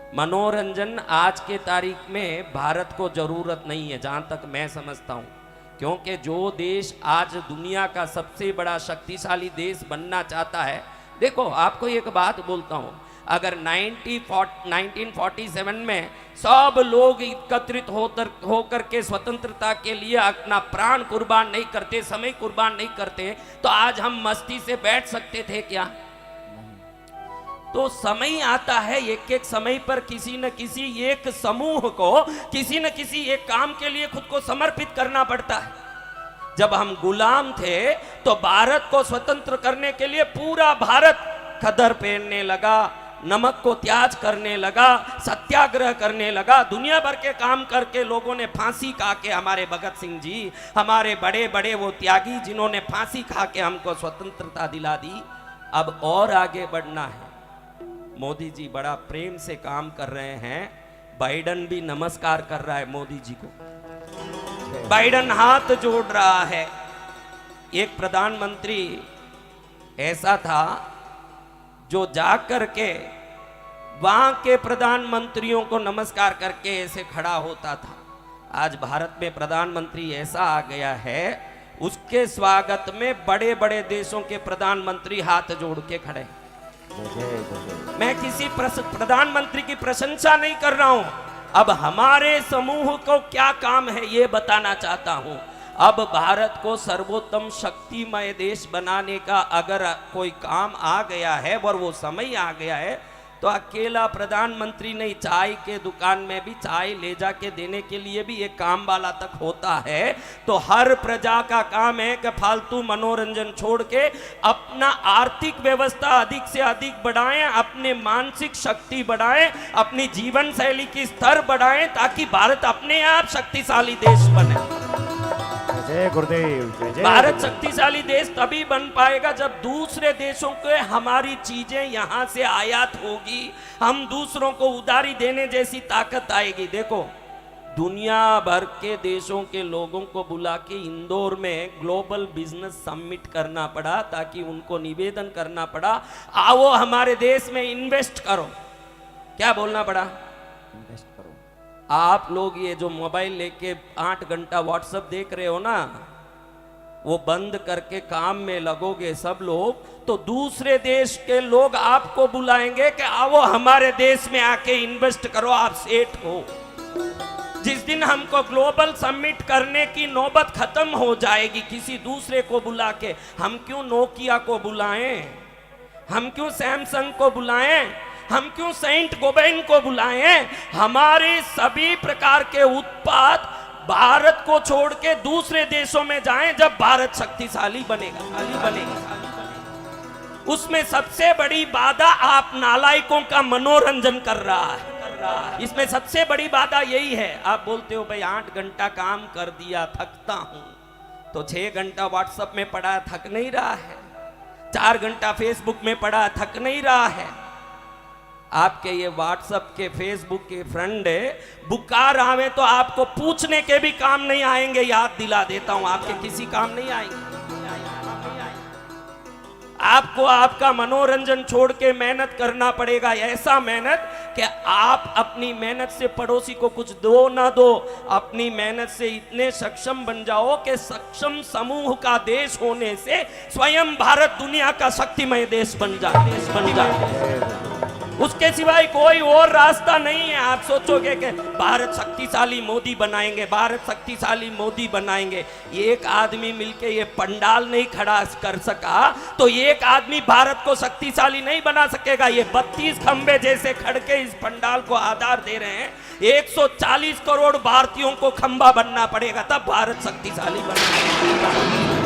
मनोरंजन आज के तारीख में भारत को जरूरत नहीं है, जहां तक मैं समझता हूं, क्योंकि जो देश आज दुनिया का सबसे बड़ा शक्तिशाली देश बनना चाहता है, देखो आपको एक बात बोलता हूं, अगर 1947 में सब लोग एकत्रित होकर के स्वतंत्रता के लिए अपना प्राण कुर्बान नहीं करते, समय कुर्बान नहीं करते, तो आज हम मस्ती से बैठ सकते थे क्या? तो समय आता है, एक एक समय पर किसी न किसी एक समूह को किसी न किसी एक काम के लिए खुद को समर्पित करना पड़ता है। जब हम गुलाम थे तो भारत को स्वतंत्र करने के लिए पूरा भारत खद्दर पहनने लगा, नमक को त्याज करने लगा, सत्याग्रह करने लगा, दुनिया भर के काम करके लोगों ने फांसी खा के, हमारे भगत सिंह जी, हमारे बड़े बड़े वो त्यागी जिन्होंने फांसी खा के हमको स्वतंत्रता दिला दी। अब और आगे बढ़ना है। मोदी जी बड़ा प्रेम से काम कर रहे हैं, बाइडन भी नमस्कार कर रहा है मोदी जी को, बाइडन हाथ जोड़ रहा है। एक प्रधानमंत्री ऐसा था जो जाकर के वहां के प्रधानमंत्रियों को नमस्कार करके ऐसे खड़ा होता था। आज भारत में प्रधानमंत्री ऐसा आ गया है, उसके स्वागत में बड़े बड़े देशों के प्रधानमंत्री हाथ जोड़ के खड़े। मैं किसी प्रधानमंत्री की प्रशंसा नहीं कर रहा हूं, अब हमारे समूह को क्या काम है ये बताना चाहता हूं। अब भारत को सर्वोत्तम शक्तिमय देश बनाने का अगर कोई काम आ गया है और वो समय आ गया है, तो अकेला प्रधानमंत्री नहीं, चाय के दुकान में भी चाय ले जाके देने के लिए भी एक काम वाला तक होता है। तो हर प्रजा का काम है कि फालतू मनोरंजन छोड़ के अपना आर्थिक व्यवस्था अधिक से अधिक बढ़ाएं, अपने मानसिक शक्ति बढ़ाएं, अपनी जीवन शैली की स्तर बढ़ाएं, ताकि भारत अपने आप शक्तिशाली देश बने। जय गुरुदेव। भारत शक्तिशाली देश तभी बन पाएगा जब दूसरे देशों के हमारी चीजें यहां से आयात होगी, हम दूसरों को उधारी देने जैसी ताकत आएगी। देखो, दुनिया भर के देशों के लोगों को बुला के इंदौर में ग्लोबल बिजनेस समिट करना पड़ा, ताकि उनको निवेदन करना पड़ा, आओ हमारे देश में इन्वेस्ट करो। क्या बोलना पड़ा? इन्वेस्ट करो। आप लोग ये जो मोबाइल लेके 8 घंटा व्हाट्सएप देख रहे हो ना, वो बंद करके काम में लगोगे सब लोग, तो दूसरे देश के लोग आपको बुलाएंगे कि आओ हमारे देश में आके इन्वेस्ट करो, आप सेठ हो। जिस दिन हमको ग्लोबल समिट करने की नौबत खत्म हो जाएगी किसी दूसरे को बुला के, हम क्यों नोकिया को बुलाएं, हम क्यों सैमसंग को बुलाएं, हम क्यों सेंट गोबेन को बुलाएं? हमारे सभी प्रकार के उत्पाद भारत को छोड़ के दूसरे देशों में जाएं जब भारत शक्तिशाली बनेगा। उसमें सबसे बड़ी बाधा आप नालायकों का मनोरंजन कर रहा है। इसमें सबसे बड़ी बाधा यही है। आप बोलते हो भाई 8 घंटा काम कर दिया, थकता हूं, तो 6 घंटा व्हाट्सएप में पड़ा, थक नहीं रहा है, 4 घंटा फेसबुक में पड़ा, थक नहीं रहा है। आपके ये व्हाट्सएप के फेसबुक के फ्रेंड बुखार आवे तो आपको पूछने के भी काम नहीं आएंगे, याद दिला देता हूं, आपके किसी काम नहीं आएंगे। आपको आपका मनोरंजन छोड़ के मेहनत करना पड़ेगा, ऐसा मेहनत कि आप अपनी मेहनत से पड़ोसी को कुछ दो ना दो, अपनी मेहनत से इतने सक्षम बन जाओ कि सक्षम समूह का देश होने से स्वयं भारत दुनिया का शक्तिमय देश बन जाए। उसके सिवाय कोई और रास्ता नहीं है। आप सोचोगे कि भारत शक्तिशाली मोदी बनाएंगे, भारत शक्तिशाली मोदी बनाएंगे, एक आदमी मिलके ये पंडाल नहीं खड़ा कर सका तो एक आदमी भारत को शक्तिशाली नहीं बना सकेगा। ये 32 खंबे जैसे खड़ के इस पंडाल को आधार दे रहे हैं, 140 करोड़ भारतीयों को खंबा बनना पड़ेगा, तब भारत शक्तिशाली बनेगा।